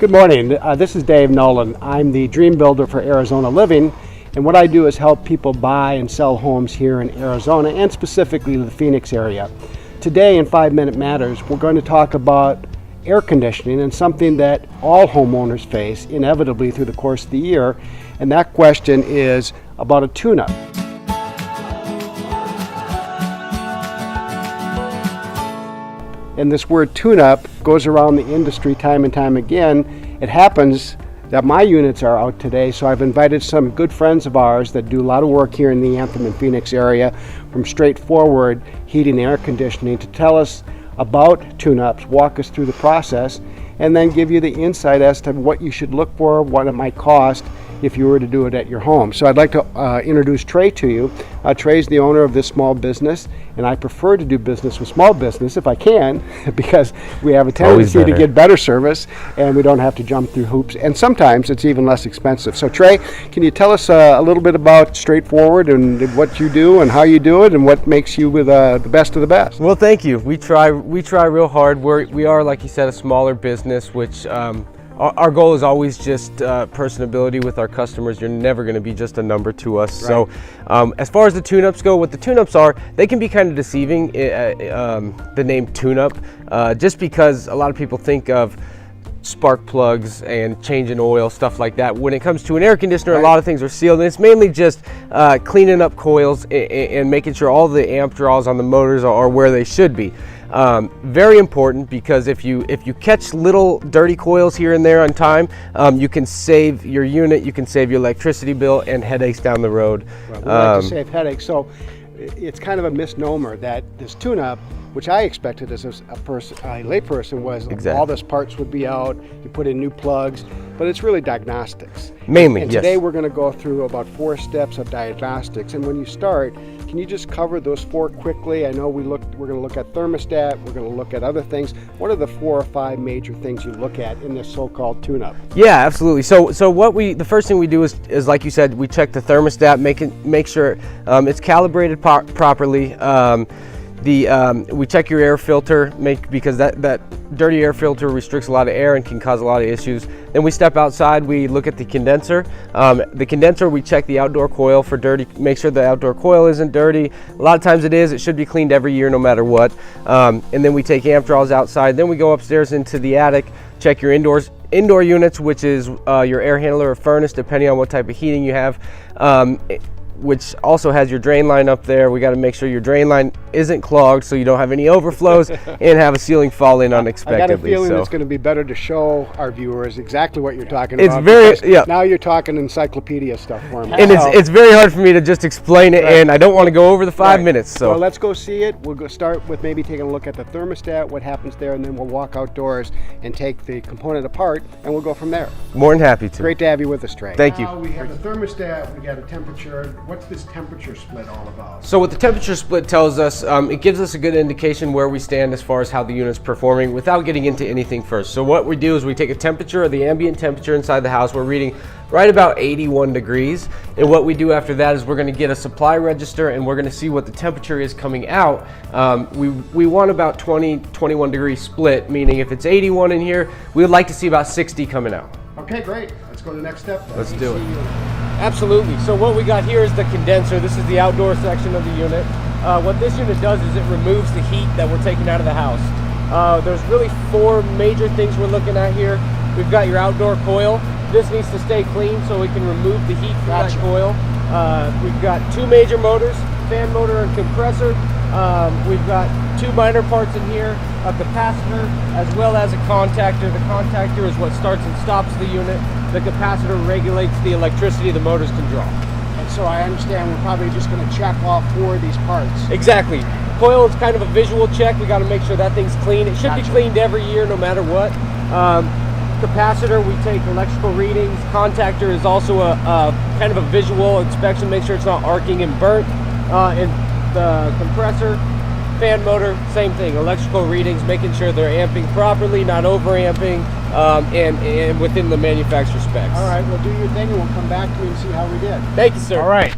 Good morning. This is Dave Nolan. I'm the dream builder for Arizona Living, and what I do is help people buy and sell homes here in Arizona and specifically the Phoenix area. Today in 5 Minute Matters, we're going to talk about air conditioning and something that all homeowners face inevitably through the course of the year, and that question is about a tune-up. And this word tune-up goes around the industry time and time again. It happens that my units are out today, so I've invited some good friends of ours that do a lot of work here in the Anthem and Phoenix area from straightforward heating and air conditioning to tell us about tune-ups, walk us through the process, and then give you the insight as to what you should look for, what it might cost if you were to do it at your home. So I'd like to introduce Trey to you. Trey's the owner of this small business, and I prefer to do business with small business if I can, because we have a tendency to get better service and we don't have to jump through hoops, and sometimes it's even less expensive. So Trey, can you tell us a little bit about Straightforward and what you do and how you do it and what makes you the best of the best? Well, thank you. We try real hard. We are, like you said, a smaller business, which our goal is always just personability with our customers. You're never going to be just a number to us. Right. So as far as the tune-ups go, what the tune-ups are, they can be kind of deceiving, the name tune-up, just because a lot of people think of spark plugs and changing oil, stuff like that. When it comes to an air conditioner, right, a lot of things are sealed, and it's mainly just cleaning up coils and making sure all the amp draws on the motors are where they should be. Very important, because if you catch little dirty coils here and there on time, you can save your unit, you can save your electricity bill and headaches down the road. Well, we like to save headaches, so it's kind of a misnomer that this tune-up, which I expected as a layperson, was exactly all these parts would be out, you put in new plugs, but it's really diagnostics. Mainly, and today we're going to go through about 4 steps of diagnostics, and when you start, can you just cover those 4 quickly? I know we're going to look at thermostat, we're going to look at other things. What are the 4 or 5 major things you look at in this so-called tune-up? Yeah, absolutely. So the first thing we do is like you said, we check the thermostat, make sure it's calibrated properly. We check your air filter, because that dirty air filter restricts a lot of air and can cause a lot of issues. Then we step outside, we look at the condenser. The condenser, we check the outdoor coil for dirty, make sure the outdoor coil isn't dirty. A lot of times it is. It should be cleaned every year no matter what. And then we take amp draws outside. Then we go upstairs into the attic, check your indoor units, which is your air handler or furnace, depending on what type of heating you have. Which also has your drain line up there. We got to make sure your drain line isn't clogged so you don't have any overflows and have a ceiling fall in unexpectedly. I got a feeling it's going to be better to show our viewers exactly what you're talking about. Now you're talking encyclopedia stuff for me. And it's very hard for me to just explain it, right, and I don't want to go over the 5 minutes. So well, let's go see it. We'll go start with maybe taking a look at the thermostat, what happens there, and then we'll walk outdoors and take the component apart, and we'll go from there. More than happy to. Great to have you with us, Trey. Thank you. We have the thermostat, we got a temperature. What's this temperature split all about? So what the temperature split tells us, it gives us a good indication where we stand as far as how the unit's performing without getting into anything first. So what we do is we take a temperature, or the ambient temperature inside the house. We're reading right about 81 degrees. And what we do after that is we're going to get a supply register, and we're going to see what the temperature is coming out. We want about 20-21 degree split, meaning if it's 81 in here, we would like to see about 60 coming out. Okay, great. Let's go to the next step then. Let's do it. Absolutely. So what we got here is the condenser. This is the outdoor section of the unit. What this unit does is it removes the heat that we're taking out of the house. There's really 4 major things we're looking at here. We've got your outdoor coil. This needs to stay clean so we can remove the heat from that coil. We've got 2 major motors, fan motor and compressor. We've got 2 minor parts in here, a capacitor as well as a contactor. The contactor is what starts and stops the unit. The capacitor regulates the electricity the motors can draw. And so I understand we're probably just going to check all 4 of these parts. Exactly. Coil is kind of a visual check. We got to make sure that thing's clean. It should be cleaned every year no matter what. Capacitor, we take electrical readings. Contactor is also a kind of a visual inspection, make sure it's not arcing and burnt. And the compressor, fan motor, same thing, electrical readings, making sure they're amping properly, not overamping, and within the manufacturer specs. All right, we'll do your thing and we'll come back to you and see how we did. Thank you, sir. All right,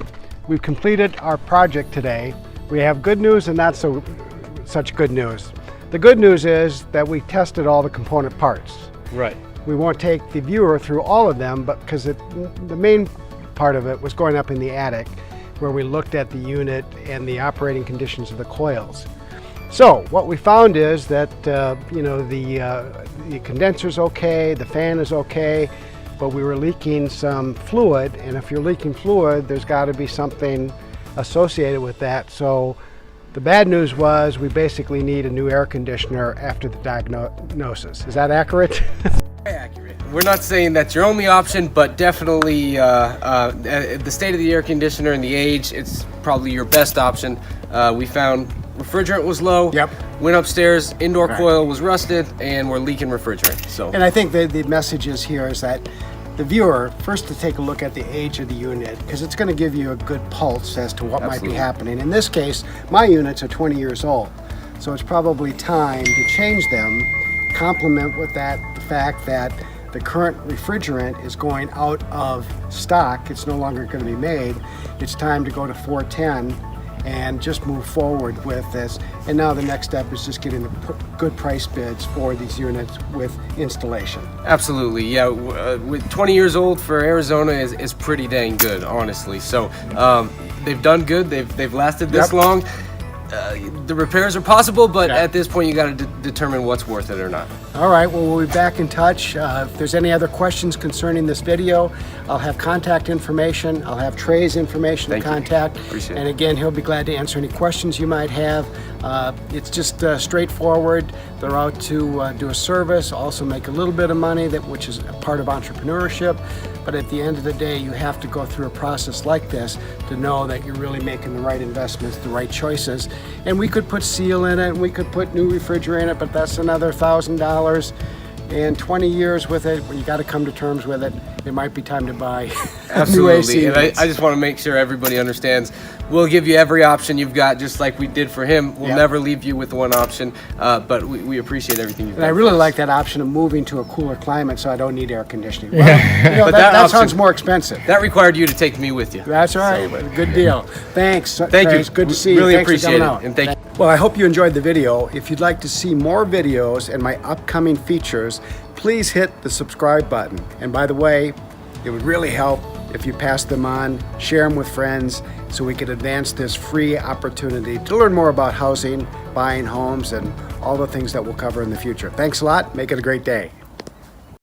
we've completed our project today. We have good news and not such good news. The good news is that we tested all the component parts. Right. We won't take the viewer through all of them, but because the main part of it was going up in the attic, where we looked at the unit and the operating conditions of the coils. So what we found is that you know, the condenser's okay, the fan is okay, but we were leaking some fluid, and if you're leaking fluid, there's got to be something associated with that. So the bad news was we basically need a new air conditioner after the diagnosis. Is that accurate? Very accurate. We're not saying that's your only option, but definitely the state of the air conditioner and the age, it's probably your best option. We found refrigerant was low. Yep. Went upstairs, indoor Right. coil was rusted, and we're leaking refrigerant. So. And I think the message is here is that the viewer, first to take a look at the age of the unit, because it's going to give you a good pulse as to what might be Absolutely. happening. In this case, my units are 20 years old, so it's probably time to change them. Complement with that the fact that the current refrigerant is going out of stock. It's no longer going to be made. It's time to go to 410 and just move forward with this. And now the next step is just getting the good price bids for these units with installation. Absolutely, yeah. With 20 years old for Arizona is pretty dang good, honestly. So they've done good. They've lasted this Yep. long. The repairs are possible, but Yeah. at this point, you got to determine what's worth it or not. All right, well, we'll be back in touch. If there's any other questions concerning this video, I'll have contact information. I'll have Trey's information Thank to you. contact. Appreciate And it. again, he'll be glad to answer any questions you might have. It's just straightforward. They're out to do a service, also make a little bit of money, which is a part of entrepreneurship. But at the end of the day, you have to go through a process like this to know that you're really making the right investments, the right choices. And we could put seal in it, and we could put new refrigerator in it, but that's another $1,000. And 20 years with it, when you got to come to terms with it, it might be time to buy new AC Absolutely, and units. I just want to make sure everybody understands. We'll give you every option you've got, just like we did for him. We'll Yep. never leave you with one option, but we appreciate everything you've And done. I for really us. like that option of moving to a cooler climate so I don't need air conditioning. Well, you know, But that that sounds option- more expensive. That required you to take me with you. That's all right. Good deal. Thanks. Thank you. It's good to see you. Really Thanks for appreciate coming it. out. And thank you. Well, I hope you enjoyed the video. If you'd like to see more videos and my upcoming features, please hit the subscribe button. And by the way, it would really help if you pass them on, share them with friends, so we could advance this free opportunity to learn more about housing, buying homes, and all the things that we'll cover in the future. Thanks a lot. Make it a great day.